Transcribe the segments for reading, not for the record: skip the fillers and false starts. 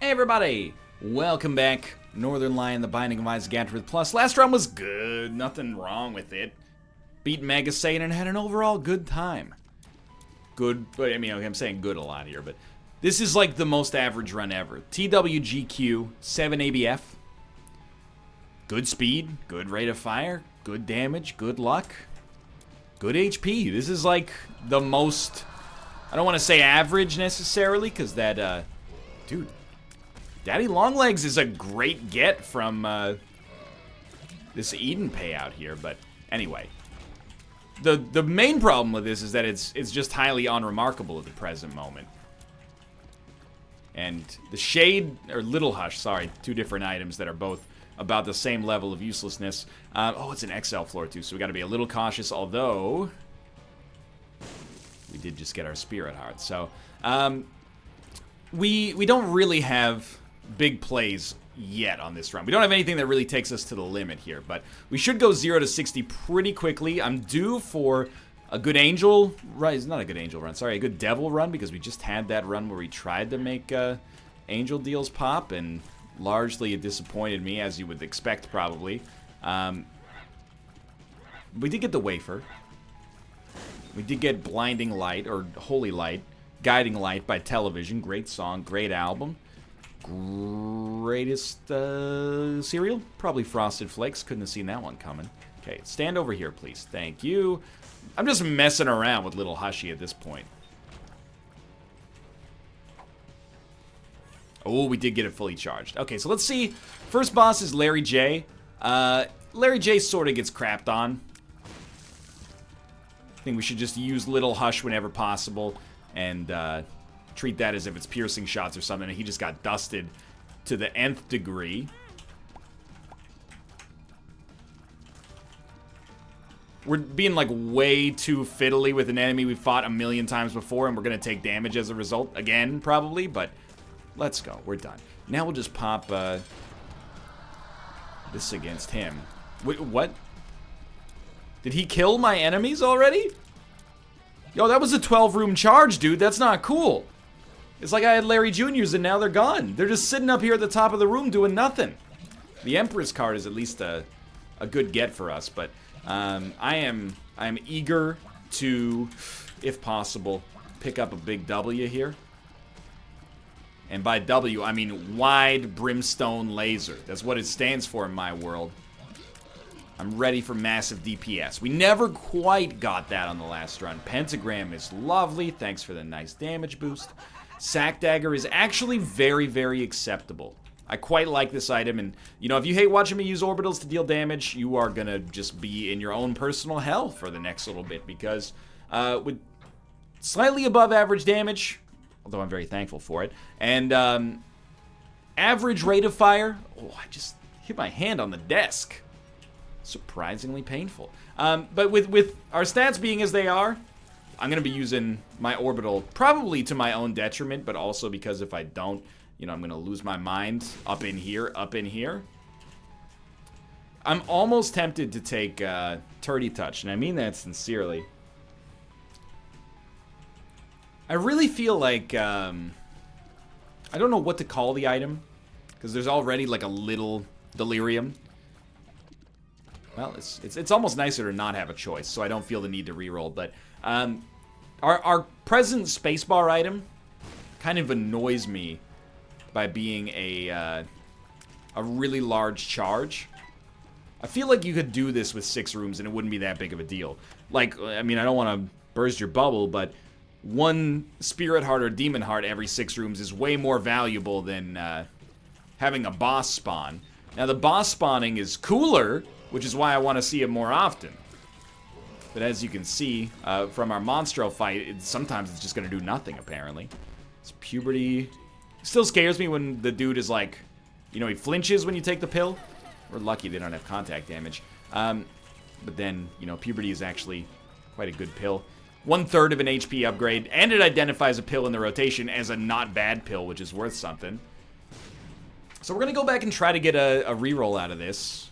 Hey everybody! Welcome back. Northernlion, the Binding of Isaac Afterbirth Plus. Last run was good, nothing wrong with it. Beat Mega Satan and had an overall good time. Good, but I mean, okay, I'm saying good a lot here, but this is like the most average run ever. TWGQ, 7 ABF. Good speed, good rate of fire, good damage, good luck, good HP. This is like the most, I don't want to say average necessarily, because that, dude, Daddy Longlegs is a great get from this Eden payout here, but anyway. The main problem with this is that it's just highly unremarkable at the present moment. And the Shade, or Little Hush, sorry, two different items that are both about the same level of uselessness. Oh, it's an XL floor too, so we gotta be a little cautious, although we did just get our Spirit Heart. So, we don't really have big plays yet on this run. We don't have anything that really takes us to the limit here, but we should go 0 to 60 pretty quickly. I'm due for a good angel run. It's not a good angel run, sorry, a good devil run, because we just had that run where we tried to make angel deals pop, and largely it disappointed me, as you would expect probably. We did get the wafer. We did get Blinding Light, or Holy Light, Guiding Light by Television. Great song, great album. Greatest cereal? Probably Frosted Flakes. Couldn't have seen that one coming. Okay, stand over here, please. Thank you. I'm just messing around with Little Hushy at this point. Oh, we did get it fully charged. Okay, so let's see. First boss is Larry J. Larry J sort of gets crapped on. I think we should just use Little Hush whenever possible and treat that as if it's piercing shots or something. And he just got dusted to the nth degree. We're being like way too fiddly with an enemy we fought a million times before, and we're gonna take damage as a result again, probably, but let's go. We're done. Now we'll just pop this against him. Wait, what? Did he kill my enemies already? Yo, that was a 12-room charge, dude. That's not cool. It's like I had Larry Jr.'s and now they're gone. They're just sitting up here at the top of the room doing nothing. The Empress card is at least a good get for us, but I am eager to, if possible, pick up a big W here. And by W, I mean Wide Brimstone Laser. That's what it stands for in my world. I'm ready for massive DPS. We never quite got that on the last run. Pentagram is lovely. Thanks for the nice damage boost. Sack Dagger is actually very, very acceptable. I quite like this item, and, you know, if you hate watching me use orbitals to deal damage, you are gonna just be in your own personal hell for the next little bit, because with slightly above average damage, although I'm very thankful for it, and average rate of fire, oh, I just hit my hand on the desk. Surprisingly painful. But with our stats being as they are, I'm going to be using my orbital probably to my own detriment, but also because if I don't, you know, I'm going to lose my mind up in here, up in here. I'm almost tempted to take Turdy Touch, and I mean that sincerely. I really feel like, I don't know what to call the item, because there's already like a little delirium. Well, it's almost nicer to not have a choice, so I don't feel the need to reroll. But our present spacebar item kind of annoys me by being a really large charge. I feel like you could do this with 6 rooms and it wouldn't be that big of a deal. Like, I mean, I don't want to burst your bubble, but one Spirit Heart or Demon Heart every 6 rooms is way more valuable than having a boss spawn. Now, the boss spawning is cooler, which is why I want to see it more often. But as you can see from our Monstro fight, sometimes it's just going to do nothing, apparently. It's puberty. Still scares me when the dude is like, you know, he flinches when you take the pill. We're lucky they don't have contact damage. But then, you know, puberty is actually quite a good pill. 1/3 of an HP upgrade, and it identifies a pill in the rotation as a not bad pill, which is worth something. So we're going to go back and try to get a reroll out of this.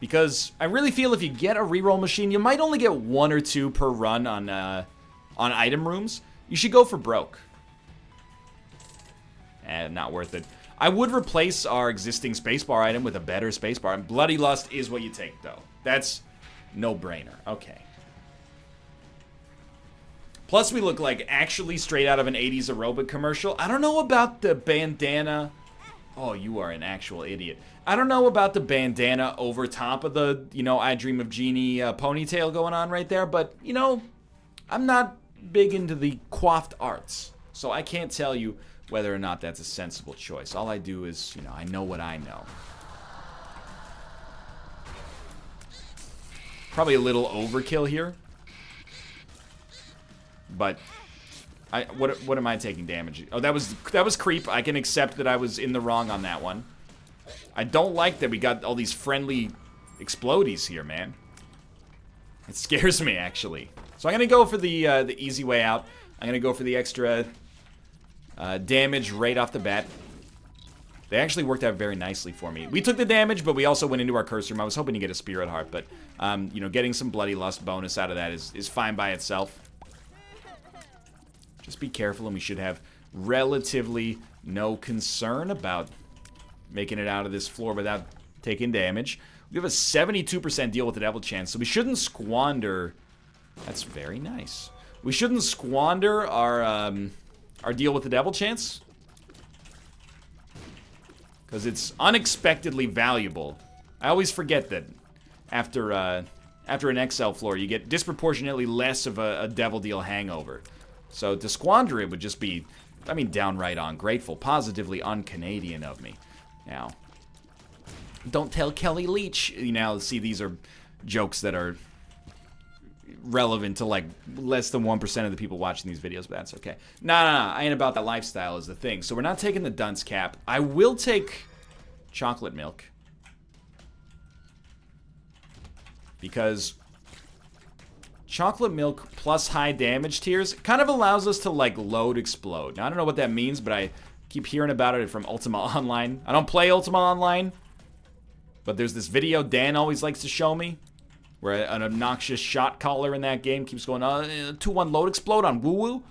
Because I really feel if you get a reroll machine, you might only get 1 or 2 per run on item rooms. You should go for broke. not worth it. I would replace our existing spacebar item with a better spacebar. And Bloody Lust is what you take, though. That's no-brainer. Okay. Plus, we look like actually straight out of an 80s aerobic commercial. I don't know about the bandana. Oh, you are an actual idiot. I don't know about the bandana over top of the, you know, I Dream of Jeannie ponytail going on right there. But, you know, I'm not big into the coiffed arts. So I can't tell you whether or not that's a sensible choice. All I do is, you know, I know what I know. Probably a little overkill here. But what am I taking damage? Oh, that was creep. I can accept that I was in the wrong on that one. I don't like that we got all these friendly explodies here, man. It scares me, actually. So I'm gonna go for the easy way out. I'm gonna go for the extra damage right off the bat. They actually worked out very nicely for me. We took the damage, but we also went into our curse room. I was hoping to get a Spirit Heart, but you know, getting some Bloody Lust bonus out of that is fine by itself. Just be careful, and we should have relatively no concern about making it out of this floor without taking damage. We have a 72% deal with the devil chance, so we shouldn't squander. That's very nice. We shouldn't squander our deal with the devil chance, because it's unexpectedly valuable. I always forget that after an XL floor, you get disproportionately less of a devil deal hangover. So to squander it would just be, I mean, downright ungrateful, positively un-Canadian of me. Now, don't tell Kelly Leach. You know, see, these are jokes that are relevant to, like, less than 1% of the people watching these videos, but that's okay. Nah, I ain't about that lifestyle is the thing. So we're not taking the dunce cap. I will take chocolate milk. Because chocolate milk plus high damage tiers kind of allows us to, like, load explode. Now, I don't know what that means, but I keep hearing about it from Ultima Online. I don't play Ultima Online, but there's this video Dan always likes to show me where an obnoxious shot caller in that game keeps going, 2-1 load explode on Woo Woo,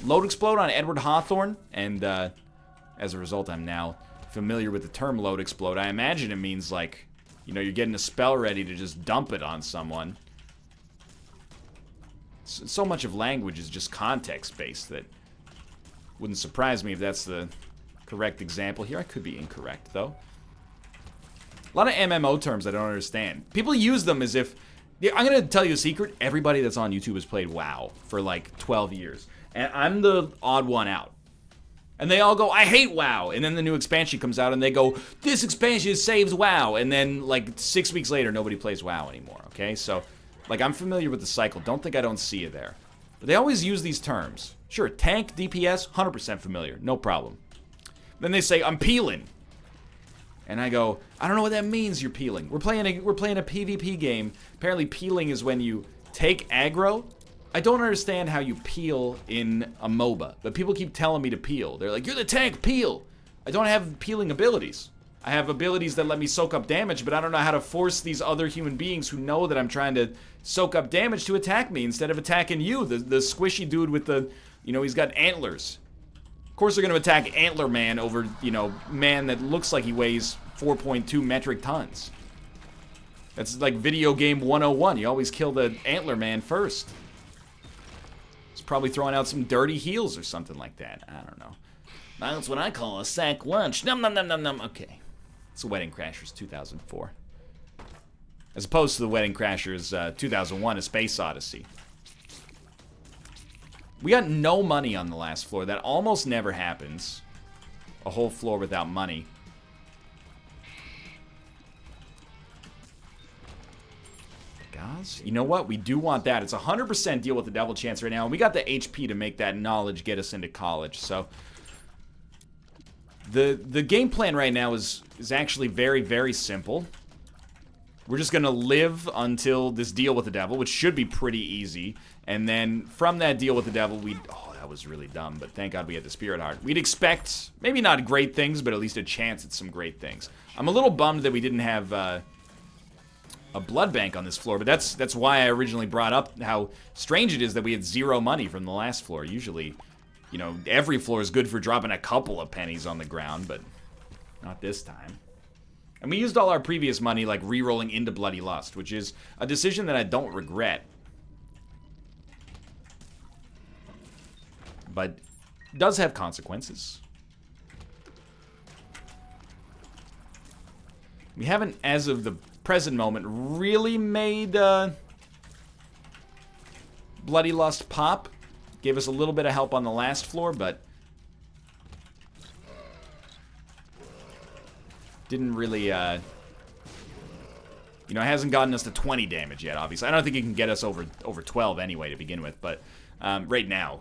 load explode on Edward Hawthorne, and as a result, I'm now familiar with the term load explode. I imagine it means, like, you know, you're getting a spell ready to just dump it on someone. So much of language is just context-based that wouldn't surprise me if that's the correct example here. I could be incorrect, though. A lot of MMO terms I don't understand. People use them as if... I'm going to tell you a secret. Everybody that's on YouTube has played WoW for like 12 years. And I'm the odd one out. And they all go, I hate WoW. And then the new expansion comes out and they go, this expansion saves WoW. And then like 6 weeks later, nobody plays WoW anymore, okay? So, like, I'm familiar with the cycle. Don't think I don't see you there. But they always use these terms. Sure, tank, DPS, 100% familiar. No problem. Then they say, I'm peeling. And I go, I don't know what that means, you're peeling. We're playing a PvP game. Apparently peeling is when you take aggro. I don't understand how you peel in a MOBA, but people keep telling me to peel. They're like, you're the tank, peel. I don't have peeling abilities. I have abilities that let me soak up damage, but I don't know how to force these other human beings who know that I'm trying to soak up damage to attack me instead of attacking you, the squishy dude with the, you know, he's got antlers. Of course they're going to attack Antler Man over, you know, man that looks like he weighs 4.2 metric tons. That's like video game 101. You always kill the Antler Man first. He's probably throwing out some dirty heels or something like that. I don't know. That's what I call a sack lunch. Num num num num num. Okay. It's the Wedding Crashers 2004. As opposed to the Wedding Crashers 2001, A Space Odyssey. We got no money on the last floor. That almost never happens. A whole floor without money. Guys, you know what? We do want that. It's 100% deal with the devil chance right now. And we got the HP to make that knowledge get us into college. So the game plan right now is actually very, very simple. We're just going to live until this deal with the devil, which should be pretty easy. And then from that deal with the devil, oh, that was really dumb, but thank God we had the Spirit Heart. We'd expect, maybe not great things, but at least a chance at some great things. I'm a little bummed that we didn't have a blood bank on this floor, but that's why I originally brought up how strange it is that we had 0 money from the last floor. Usually, You know, every floor is good for dropping a couple of pennies on the ground, but not this time. And we used all our previous money, like, re-rolling into Bloody Lust, which is a decision that I don't regret. But does have consequences. We haven't, as of the present moment, really made Bloody Lust pop. Gave us a little bit of help on the last floor, but didn't really, you know, it hasn't gotten us to 20 damage yet, obviously. I don't think it can get us over 12 anyway to begin with, but right now.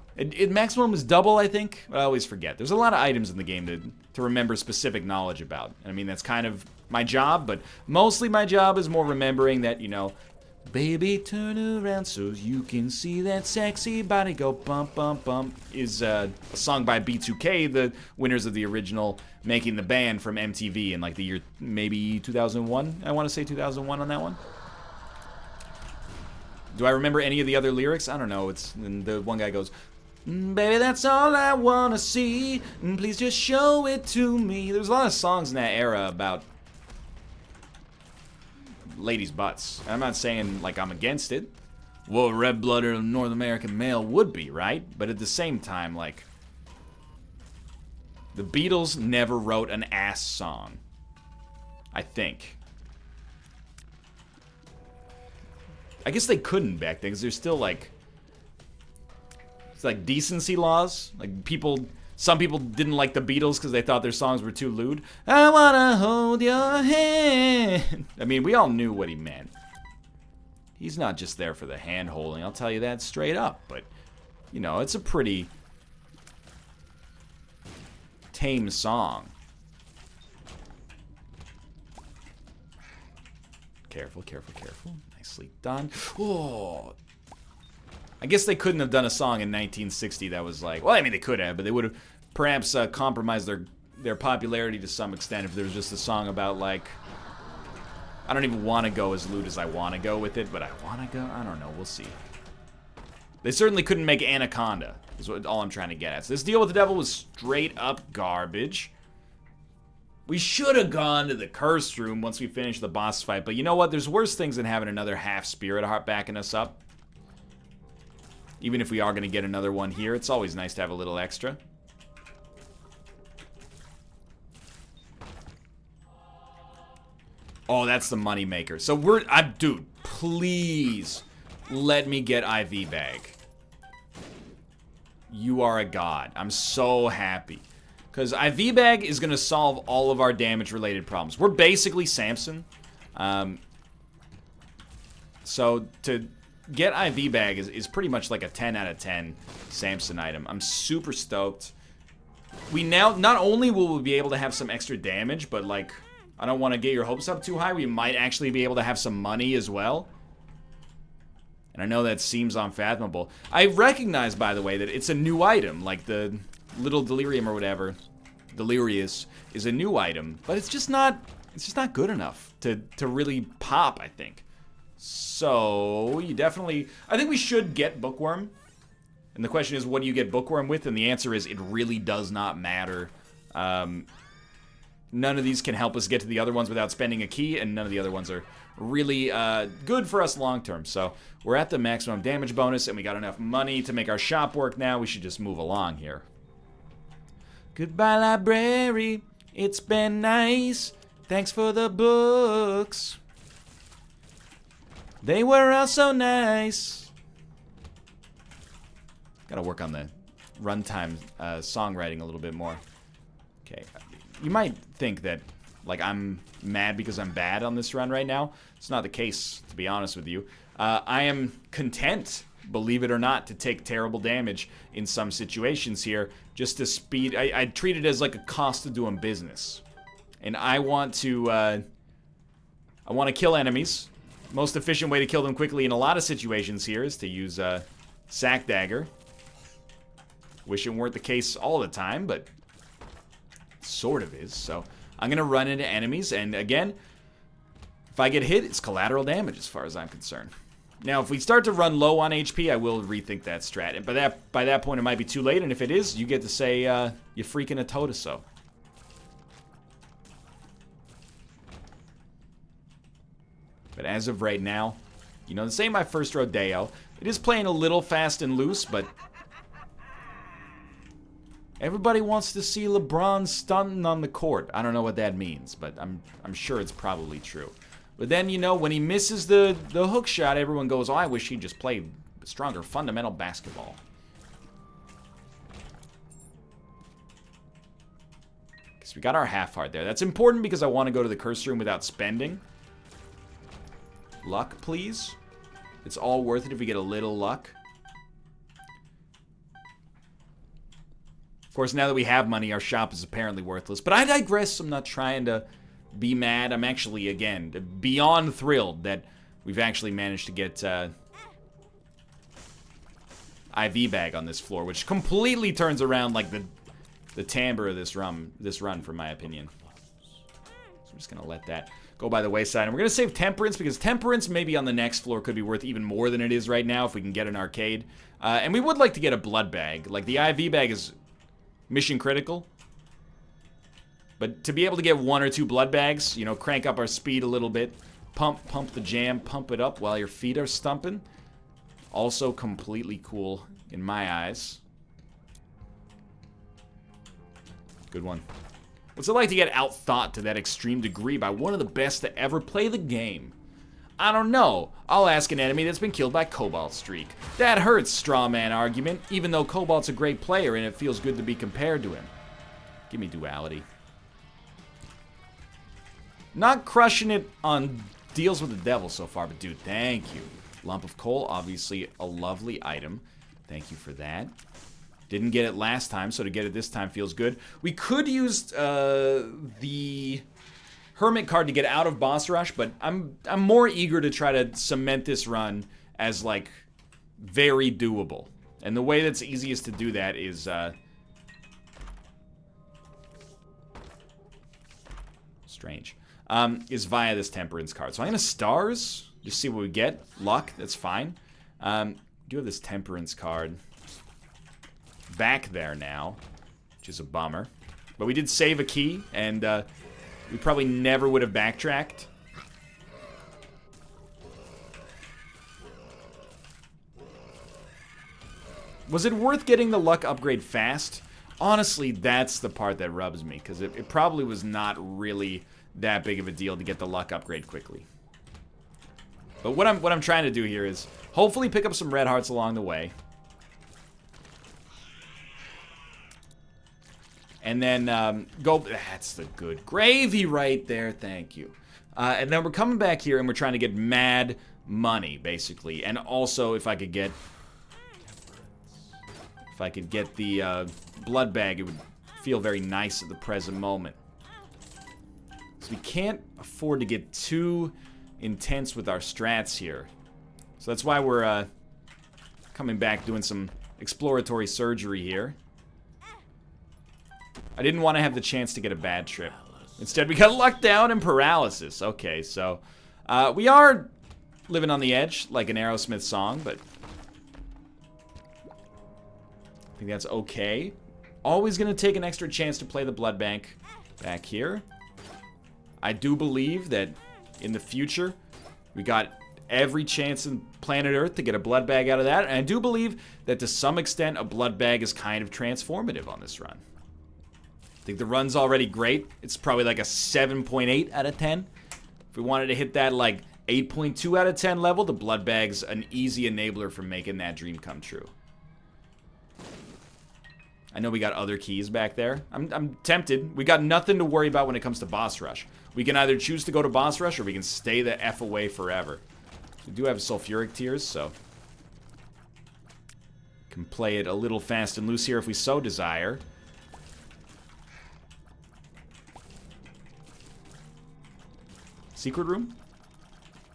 Maximum is double, I think. I always forget. There's a lot of items in the game to remember specific knowledge about. I mean, that's kind of my job, but mostly my job is more remembering that, you know, baby, turn around so you can see that sexy body go bump, bump, bump, is a song by B2K, the winners of the original Making the Band from MTV in, like, the year maybe 2001. I want to say 2001 on that one. Do I remember any of the other lyrics? I don't know. And the one guy goes, baby, that's all I want to see. Please just show it to me. There's a lot of songs in that era about ladies' butts. I'm not saying, like, I'm against it. Well, a red-blooded North American male would be, right? But at the same time, like, the Beatles never wrote an ass song. I think. I guess they couldn't back then, because there's still, like, it's like decency laws. Like, some people didn't like the Beatles because they thought their songs were too lewd. I wanna hold your hand. I mean, we all knew what he meant. He's not just there for the hand holding, I'll tell you that straight up. But, you know, it's a pretty tame song. Careful, careful, careful. Nicely done. Oh. I guess they couldn't have done a song in 1960 that was like, well, I mean, they could have, but they would have perhaps compromised their popularity to some extent if there was just a song about, like, I don't even want to go as lewd as I want to go with it, but I want to go? I don't know. We'll see. They certainly couldn't make Anaconda, is what all I'm trying to get at. So this deal with the devil was straight up garbage. We should have gone to the cursed room once we finished the boss fight, but you know what? There's worse things than having another half spirit heart backing us up. Even if we are going to get another one here, it's always nice to have a little extra. Oh, that's the money maker. So dude, please let me get IV bag. You are a god. I'm so happy. Because IV bag is going to solve all of our damage-related problems. We're basically Samson. So to get IV bag is pretty much like a 10 out of 10 Samson item. I'm super stoked. We now, not only will we be able to have some extra damage, but, like, I don't want to get your hopes up too high. We might actually be able to have some money as well. And I know that seems unfathomable. I recognize, by the way, that it's a new item. Like the little delirium or whatever, delirious, is a new item. But it's just not good enough to really pop, I think. So, you definitely, I think we should get Bookworm. And the question is, what do you get Bookworm with? And the answer is, it really does not matter. None of these can help us get to the other ones without spending a key, and none of the other ones are really good for us long term. So we're at the maximum damage bonus, and we got enough money to make our shop work now. We should just move along here. Goodbye, library. It's been nice. Thanks for the books. They were all so nice. Gotta work on the runtime songwriting a little bit more. Okay. You might think that, like, I'm mad because I'm bad on this run right now. It's not the case, to be honest with you. I am content, believe it or not, to take terrible damage in some situations here, just to speed. I treat it as like a cost of doing business, and I want to kill enemies. Most efficient way to kill them quickly in a lot of situations here is to use Sack Dagger. Wish it weren't the case all the time, but sort of is. So I'm gonna run into enemies, and again, if I get hit, it's collateral damage as far as I'm concerned. Now, if we start to run low on HP, I will rethink that strat. And by that point, it might be too late. And if it is, you get to say, you freaking a Totoso. But as of right now, you know, this ain't my first rodeo. It is playing a little fast and loose, but everybody wants to see LeBron stunting on the court. I don't know what that means, but I'm sure it's probably true. But then, you know, when he misses the hook shot, everyone goes, oh, I wish he'd just play stronger fundamental basketball. Because we got our half heart there. That's important because I want to go to the curse room without spending. Luck, please. It's all worth it if we get a little luck. Of course, now that we have money, our shop is apparently worthless. But I digress. I'm not trying to be mad. I'm actually, again, beyond thrilled that we've actually managed to get IV bag on this floor, which completely turns around like the timbre of this run, from my opinion. So I'm just going to let that go by the wayside. And we're going to save Temperance, because Temperance maybe on the next floor could be worth even more than it is right now if we can get an arcade. And we would like to get a blood bag. Like, the IV bag is mission critical. But to be able to get 1 or 2 blood bags, you know, crank up our speed a little bit, pump the jam, pump it up while your feet are stumping. Also completely cool in my eyes. Good one. What's it like to get out-thought to that extreme degree by one of the best to ever play the game? I don't know. I'll ask an enemy that's been killed by Cobalt Streak. That hurts, straw man argument, even though Cobalt's a great player and it feels good to be compared to him. Give me duality. Not crushing it on deals with the devil so far, but dude, thank you. Lump of coal, obviously a lovely item. Thank you for that. Didn't get it last time, so to get it this time feels good. We could use the Hermit card to get out of boss rush, but I'm more eager to try to cement this run as, like, very doable. And the way that's easiest to do that is strange. Is via this Temperance card. So I'm going to stars, just see what we get. Luck, that's fine. Do have this Temperance card back there now, which is a bummer. But we did save a key, and we probably never would have backtracked. Was it worth getting the luck upgrade fast? Honestly, that's the part that rubs me, because it probably was not really that big of a deal to get the luck upgrade quickly. But what I'm trying to do here is hopefully pick up some red hearts along the way. And then go... That's the good gravy right there. Thank you. And then we're coming back here and we're trying to get mad money, basically. And also, if I could get the blood bag, it would feel very nice at the present moment. So we can't afford to get too intense with our strats here. So that's why we're coming back, doing some exploratory surgery here. I didn't want to have the chance to get a bad trip. Instead, we got luck down and paralysis. Okay, so we are living on the edge, like an Aerosmith song, but I think that's okay. Always going to take an extra chance to play the blood bank back here. I do believe that in the future, we got every chance in planet Earth to get a blood bag out of that. And I do believe that to some extent, a blood bag is kind of transformative on this run. I think the run's already great. It's probably like a 7.8 out of 10. If we wanted to hit that like 8.2 out of 10 level, the blood bag's an easy enabler for making that dream come true. I know we got other keys back there. I'm tempted. We got nothing to worry about when it comes to boss rush. We can either choose to go to boss rush or we can stay the F away forever. We do have sulfuric tears, so can play it a little fast and loose here if we so desire. Secret room?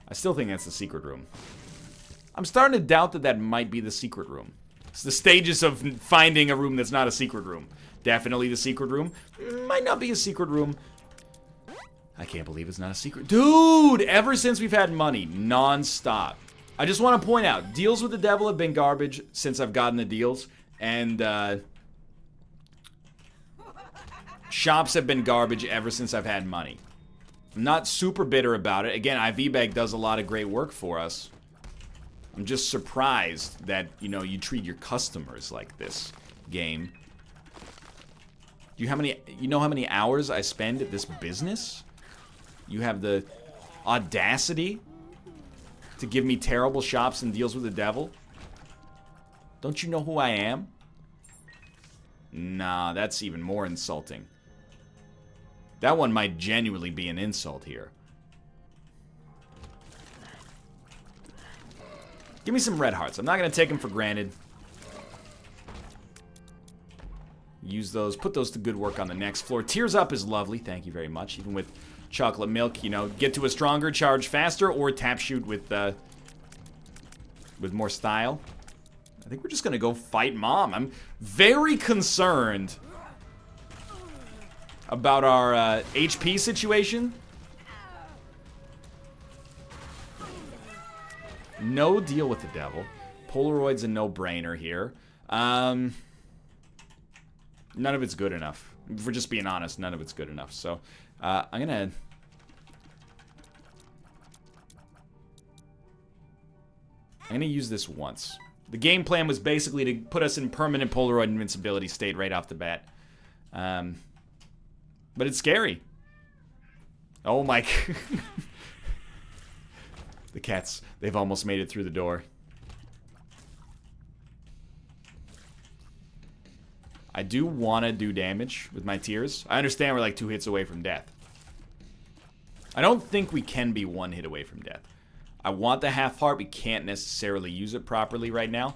I still think that's the secret room. I'm starting to doubt that that might be the secret room. It's the stages of finding a room that's not a secret room. Definitely the secret room. Might not be a secret room. I can't believe it's not a secret. Dude, ever since we've had money, non-stop, I just want to point out, deals with the devil have been garbage since I've gotten the deals. And, shops have been garbage ever since I've had money. I'm not super bitter about it. Again, IV Bag does a lot of great work for us. I'm just surprised that, you know, you treat your customers like this, game. You know how many hours I spend at this business? You have the audacity to give me terrible shops and deals with the devil? Don't you know who I am? Nah, that's even more insulting. That one might genuinely be an insult here. Give me some red hearts. I'm not going to take them for granted. Use those. Put those to good work on the next floor. Tears Up is lovely. Thank you very much. Even with chocolate milk, you know, get to a stronger, charge faster, or tap shoot with more style. I think we're just going to go fight Mom. I'm very concerned about our HP situation. No deal with the devil. Polaroid's a no-brainer here. None of it's good enough. If we're just being honest, none of it's good enough. So, I'm gonna use this once. The game plan was basically to put us in permanent Polaroid invincibility state right off the bat. But it's scary. Oh my... The cats, they've almost made it through the door. I do want to do damage with my tears. I understand we're like 2 hits away from death. I don't think we can be 1 hit away from death. I want the half heart. We can't necessarily use it properly right now.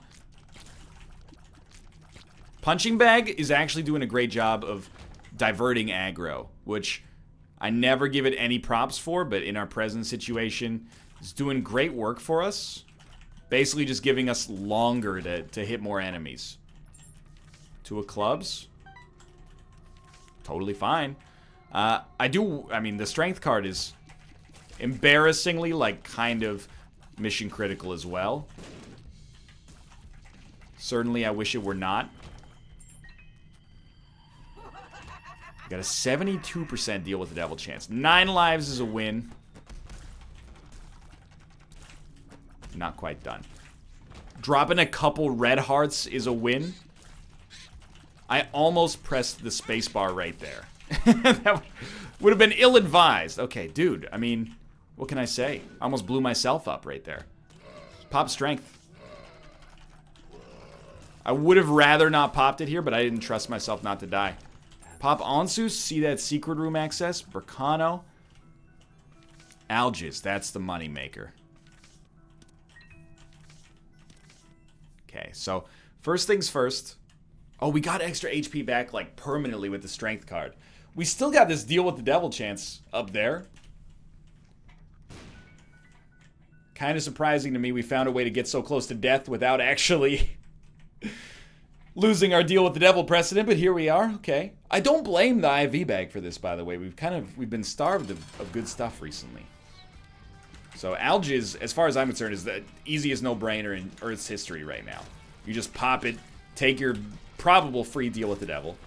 Punching Bag is actually doing a great job of diverting aggro, which I never give it any props for, but in our present situation, it's doing great work for us. Basically just giving us longer to hit more enemies. 2 of clubs. Totally fine. I mean, the strength card is embarrassingly, like, kind of mission critical as well. Certainly, I wish it were not. Got a 72% deal with the devil chance. 9 lives is a win. Not quite done. Dropping a couple red hearts is a win. I almost pressed the spacebar right there. That would have been ill-advised. Okay, dude, I mean, what can I say? I almost blew myself up right there. Pop strength. I would have rather not popped it here, but I didn't trust myself not to die. Pop Onsu, see that secret room access? Burkano. Algis, that's the money maker. Okay, so first things first. Oh, we got extra HP back, like, permanently with the strength card. We still got this deal with the devil chance up there. Kind of surprising to me we found a way to get so close to death without actually losing our deal with the devil precedent, but here we are. Okay. I don't blame the IV bag for this, by the way. We've been starved of good stuff recently. So Algiz, as far as I'm concerned, is the easiest no-brainer in Earth's history right now. You just pop it, take your probable free deal with the devil.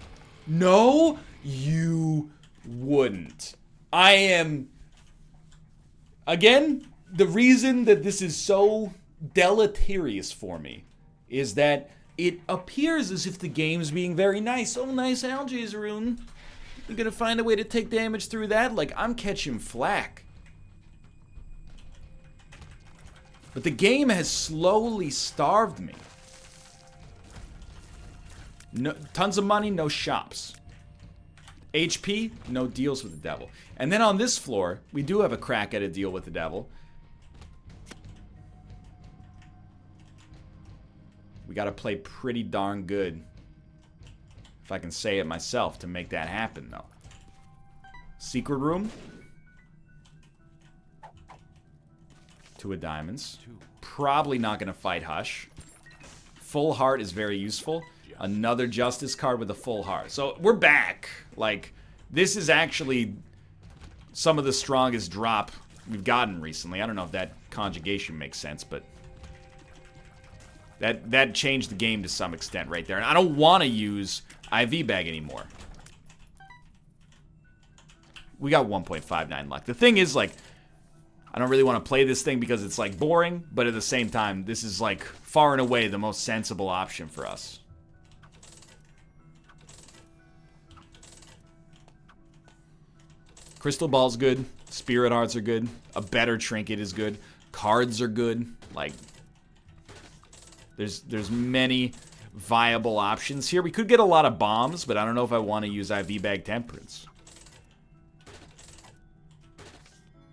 No, you wouldn't. I am... Again, the reason that this is so deleterious for me is that it appears as if the game's being very nice. Oh, nice Algiz rune. You're gonna find a way to take damage through that? Like, I'm catching flack. But the game has slowly starved me. No, tons of money, no shops. HP, no deals with the devil. And then on this floor, we do have a crack at a deal with the devil. We gotta play pretty darn good, if I can say it myself, to make that happen, though. Secret room. 2 of diamonds. Probably not gonna fight Hush. Full heart is very useful. Another justice card with a full heart. So we're back. Like, this is actually some of the strongest drop we've gotten recently. I don't know if that conjugation makes sense, but That changed the game to some extent right there. And I don't want to use IV bag anymore. We got 1.59 luck. The thing is, like, I don't really want to play this thing because it's, like, boring. But at the same time, this is, like, far and away the most sensible option for us. Crystal Ball's good. Spirit Hearts are good. A better trinket is good. Cards are good. Like, there's many viable options here. We could get a lot of bombs, but I don't know if I want to use IV Bag Temperance.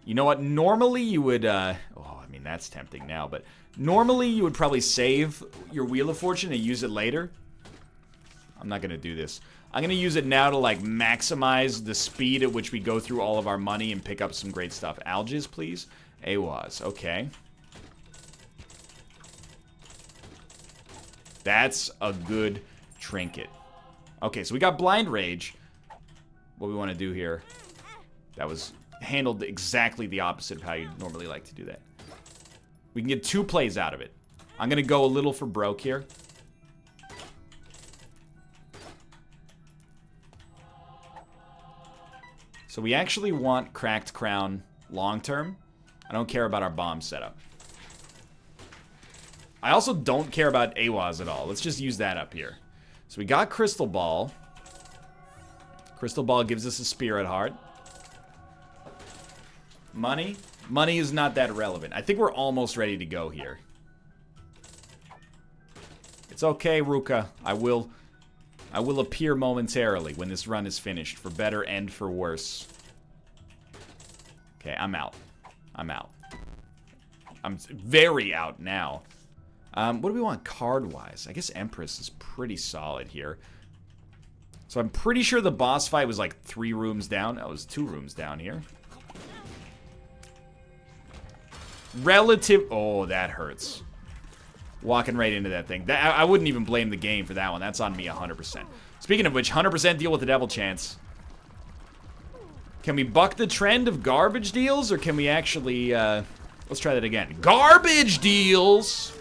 You know what? Normally you would, oh, I mean, that's tempting now, but normally you would probably save your Wheel of Fortune and use it later. I'm not going to do this. I'm going to use it now to, like, maximize the speed at which we go through all of our money and pick up some great stuff. Algiz, please. AWAS. Okay. That's a good trinket. Okay, so we got Blind Rage. What we want to do here. That was handled exactly the opposite of how you'd normally like to do that. We can get 2 plays out of it. I'm going to go a little for broke here. So we actually want Cracked Crown long term. I don't care about our bomb setup. I also don't care about AWAS at all. Let's just use that up here. So we got Crystal Ball. Crystal Ball gives us a Spirit Heart. Money? Money is not that relevant. I think we're almost ready to go here. It's okay, Ruka. I will appear momentarily when this run is finished, for better and for worse. Okay, I'm out. I'm out. I'm very out now. What do we want card-wise? I guess Empress is pretty solid here. So I'm pretty sure the boss fight was like 3 rooms down. That was 2 rooms down here. Relative... Oh, that hurts. Walking right into that thing. I wouldn't even blame the game for that one. That's on me 100%. Speaking of which, 100% deal with the devil chance. Can we buck the trend of garbage deals, or can we actually... let's try that again. Garbage deals!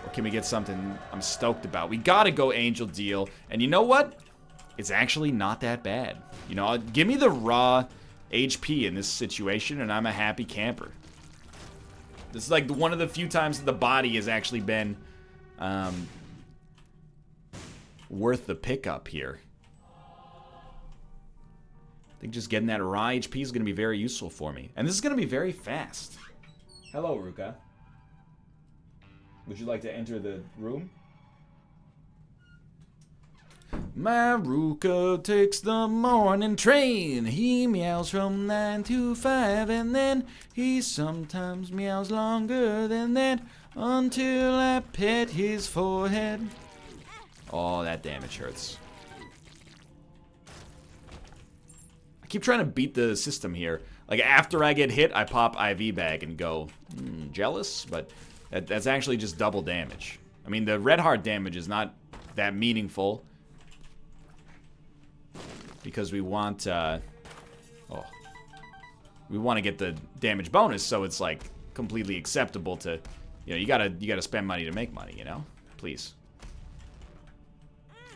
Or can we get something I'm stoked about? We gotta go Angel Deal. And you know what? It's actually not that bad. You know, give me the raw HP in this situation, and I'm a happy camper. This is like one of the few times that the body has actually been worth the pickup here. I think just getting that raw HP is going to be very useful for me. And this is going to be very fast. Hello, Ruka. Would you like to enter the room? My Ruka takes the morning train. He meows from 9 to 5, and then he sometimes meows longer than that until I pet his forehead. Oh, that damage hurts. I keep trying to beat the system here. Like, after I get hit, I pop IV bag and go, jealous? But that's actually just double damage. I mean, the red heart damage is not that meaningful. Because we want, we want to get the damage bonus, so it's like completely acceptable to, you know, you gotta spend money to make money, you know? Please.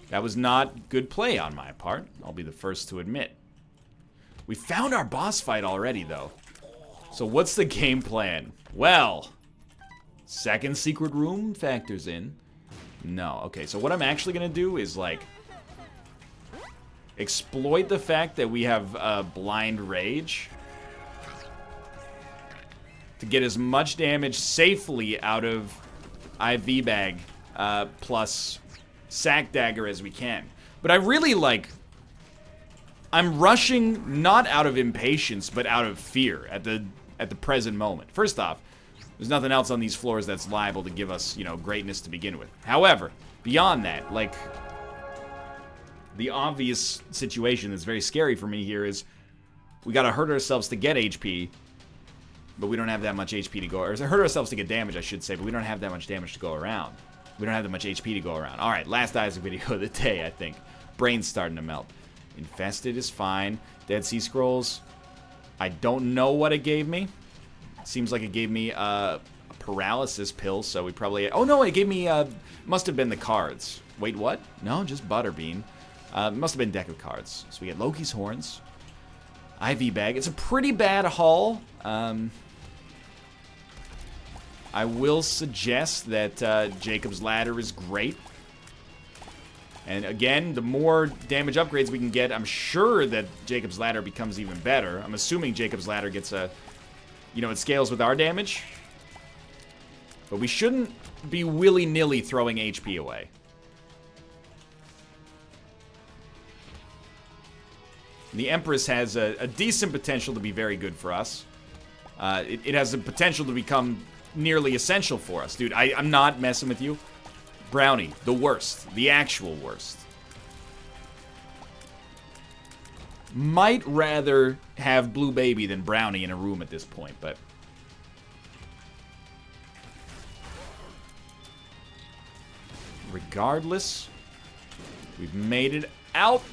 That was not good play on my part. I'll be the first to admit. We found our boss fight already, though. So what's the game plan? Well, second secret room factors in. No, okay. So what I'm actually gonna do is like exploit the fact that we have blind rage to get as much damage safely out of IV bag plus sack dagger as we can. But I really like, I'm rushing not out of impatience but out of fear at the present moment. First off, there's nothing else on these floors that's liable to give us, you know, greatness to begin with. However, beyond that, like, the obvious situation that's very scary for me here is we gotta hurt ourselves to get HP, but we don't have that much HP to go, or hurt ourselves to get damage, I should say, but we don't have that much damage to go around. We don't have that much HP to go around. Alright, last Isaac video of the day, I think. Brain's starting to melt. Infested is fine. Dead Sea Scrolls, I don't know what it gave me. It seems like it gave me a paralysis pill, so we probably... Oh, no, it gave me... must have been the cards. Wait, what? No, just Butterbean. Must have been deck of cards. So we get Loki's Horns. IV bag. It's a pretty bad haul. I will suggest that Jacob's Ladder is great. And again, the more damage upgrades we can get, I'm sure that Jacob's Ladder becomes even better. I'm assuming Jacob's Ladder gets a... You know, it scales with our damage. But we shouldn't be willy-nilly throwing HP away. The Empress has a decent potential to be very good for us. It has the potential to become nearly essential for us. Dude, I'm not messing with you. Brownie, the worst. The actual worst. Might rather have Blue Baby than Brownie in a room at this point, but... Regardless, we've made it out.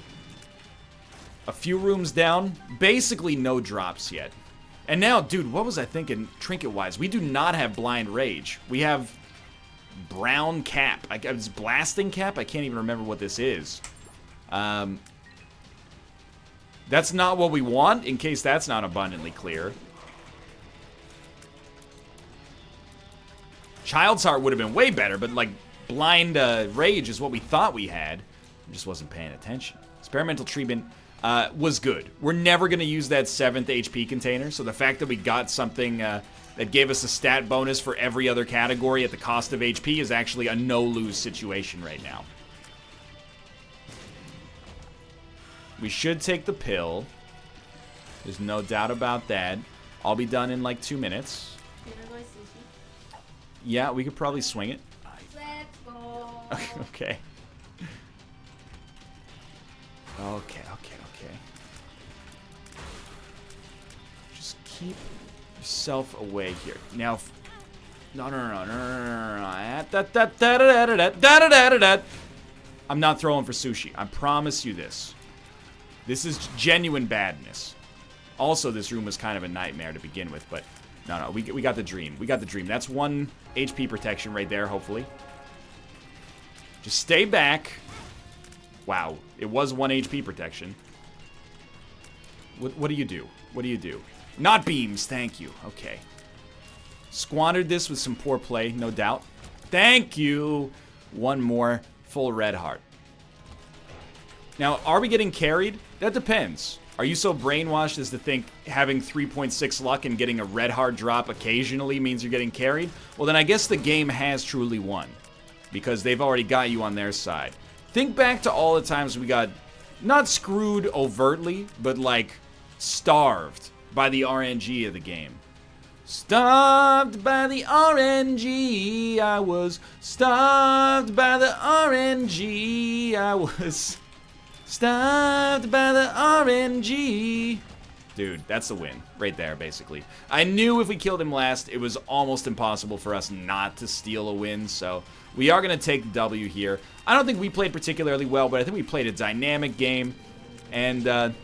A few rooms down. Basically no drops yet. And now, dude, what was I thinking trinket-wise? We do not have Blind Rage. We have Brown Cap. It's Blasting Cap? I can't even remember what this is. That's not what we want, in case that's not abundantly clear. Child's Heart would have been way better, but, like, Blind Rage is what we thought we had. I just wasn't paying attention. Experimental Treatment was good. We're never going to use that 7th HP container, so the fact that we got something that gave us a stat bonus for every other category at the cost of HP is actually a no-lose situation right now. We should take the pill. There's no doubt about that. I'll be done in like 2 minutes. Yeah, we could probably swing it. Let's go. Okay. Okay. Just keep yourself away here. Now, no. I'm not throwing for sushi. I promise you this. This is genuine badness. Also, this room was kind of a nightmare to begin with, but no, we got the dream. We got the dream. That's 1 HP protection right there, hopefully. Just stay back. Wow, it was 1 HP protection. What do you do? What do you do? Not beams, thank you. Okay. Squandered this with some poor play, no doubt. Thank you. 1 more full red heart. Now, are we getting carried? That depends. Are you so brainwashed as to think having 3.6 luck and getting a red heart drop occasionally means you're getting carried? Well, then I guess the game has truly won, because they've already got you on their side. Think back to all the times we got not screwed overtly, but like starved by the RNG of the game. Starved by the RNG, I was starved by the RNG, I was starved by the RNG. Dude, that's the win right there, basically. I knew if we killed him last, it was almost impossible for us not to steal a win, so we are going to take the W here. I don't think we played particularly well, but I think we played a dynamic game, and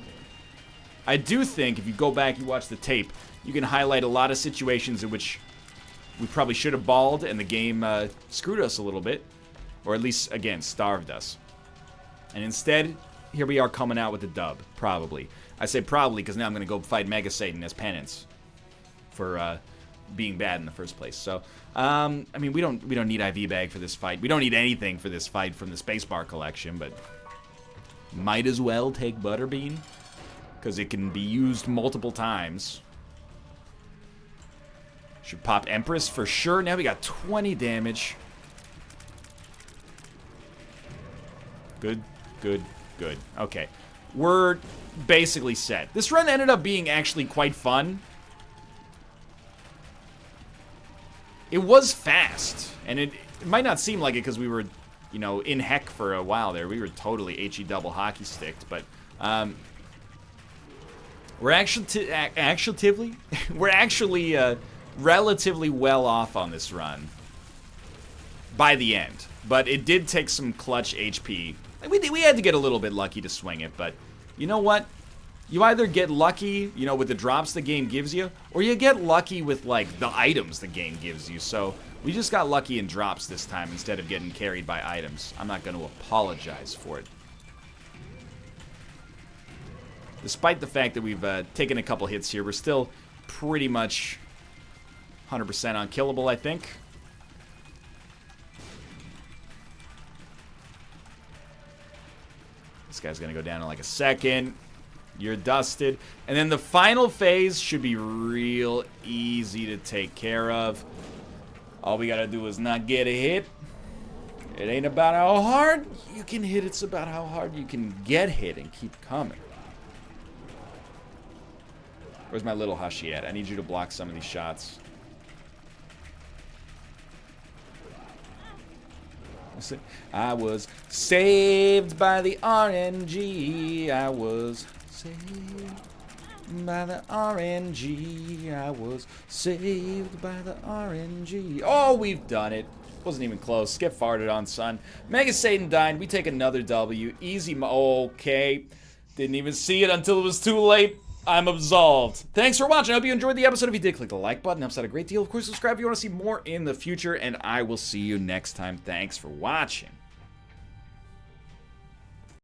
I do think if you go back and watch the tape, you can highlight a lot of situations in which we probably should have balled, and the game screwed us a little bit, or at least, again, starved us. And instead, here we are coming out with the dub, probably. I say probably because now I'm going to go fight Mega Satan as penance for being bad in the first place. So, I mean, we don't need IV bag for this fight. We don't need anything for this fight from the Spacebar collection, but might as well take Butterbean because it can be used multiple times. Should pop Empress for sure. Now we got 20 damage. Good. Okay. We're basically set. This run ended up being actually quite fun. It was fast, and it might not seem like it because we were, you know, in heck for a while there. We were totally HE double hockey sticked, but we're actually relatively well off on this run by the end. But it did take some clutch HP. We had to get a little bit lucky to swing it, but you know what? You either get lucky, you know, with the drops the game gives you, or you get lucky with, like, the items the game gives you. So we just got lucky in drops this time instead of getting carried by items. I'm not going to apologize for it. Despite the fact that we've taken a couple hits here, we're still pretty much 100% unkillable, I think. This guy's going to go down in like a second. You're dusted. And then the final phase should be real easy to take care of. All we got to do is not get a hit. It ain't about how hard you can hit. It's about how hard you can get hit and keep coming. Where's my little Hushy at? I need you to block some of these shots. I was saved by the RNG. I was saved by the RNG. I was saved by the RNG. Oh, we've done it. Wasn't even close. Skip farted on Sun. Mega Satan died. We take another W. Easy. Okay. Didn't even see it until it was too late. I'm absolved. Thanks for watching. I hope you enjoyed the episode. If you did, click the like button. Helps out a great deal. Of course, subscribe if you want to see more in the future, and I will see you next time. Thanks for watching.